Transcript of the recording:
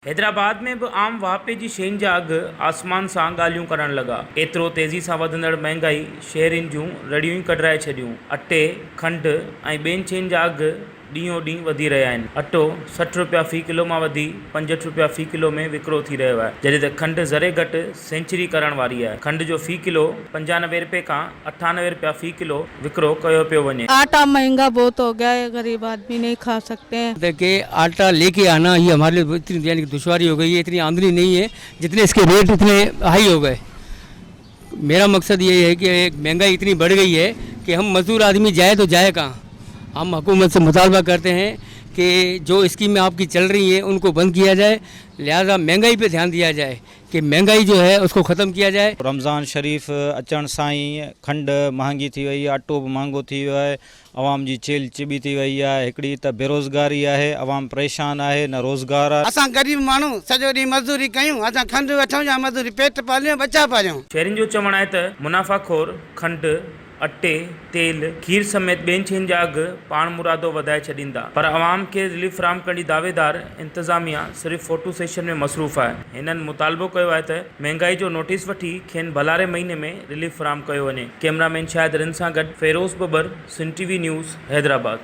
हैदराबाद में भी आम वापे जी शयुनि जा अघ आसमान सां ॻाल्हियूं करण लॻा। एतिरो तेज़ी सां वधंदड़ महांगाई शहरियुनि जूं रड़ियूं ई कढाए छॾियूं। अटे, खंड ऐं ॿियनि शयुनि जा अघ ॾींहों ॾींहुं वधी रहिया आहिनि। अटो 60 रुपया फ़ी किलो मां वधी 65 रुपया फ़ी किलो में विकिरो थी रहियो आहे, जॾहिं त खंड ज़रे घटि सेंचुरी करण वारी आहे। खंड जो फ़ी किलो 95 रुपये खां 98 रुपया फ़ी किलो विकिरो कयो पियो वञे। आटा महंगा बहुत हो गया है, गरीब आदमी नहीं खा सकते हैं। देखिए आटा लेके आना ये हमारे लिए इतनी यानी कि दुश्वारी हो गई है, इतनी आमदनी नहीं है, जितने इसके रेट इतने हाई हो गए। मेरा मकसद ये है कि महंगाई इतनी बढ़ गई है कि हम मजदूर आदमी जाए तो जाए कहाँ। हम हुकूमत से मुतालबा करते हैं कि जो स्कीमें आपकी चल रही हैं उनको बंद किया जाए, लिहाजा महंगाई पे ध्यान दिया जाए कि महंगाई जो है उसको ख़त्म किया जाए। रमज़ान शरीफ़ अचण सां ई खंड महांगी थी वई आहे, अटो बि महांगो थी वियो आहे, अवाम जी चेल चिॿी थी वई आहे। हिकिड़ी त बेरोज़गारी आहे, अवाम परेशान आहे, न रोज़गार आहे। असां गरीब माण्हू सॼो ॾींहुं मज़दूरी कयूं, असां खंड वठूं या मज़दूरी पेट पालियूं बचा पालियूं। शहरियुनि जो चवणु आहे त मुनाफ़ाखोर खंड, अटे, तेल, खीर समेत ॿियनि शयुनि जा अघ पाण मुरादो वधाए छॾींदा, पर अवाम खे रिलीफ फराहम करण जी दावेदार इंतज़ामिया सिर्फ़ फ़ोटो सेशन में मसरूफ़ आहे। हिननि मुतालबो कयो आहे त महांगाई जो नोटिस वठी खेनि भलारे महीने में रिलीफ फराहम कयो वञे। कैमरामैन शाहिद रिन सां गॾु फेरोज़ बबर, सिंध टीवी न्यूज़, हैदराबाद।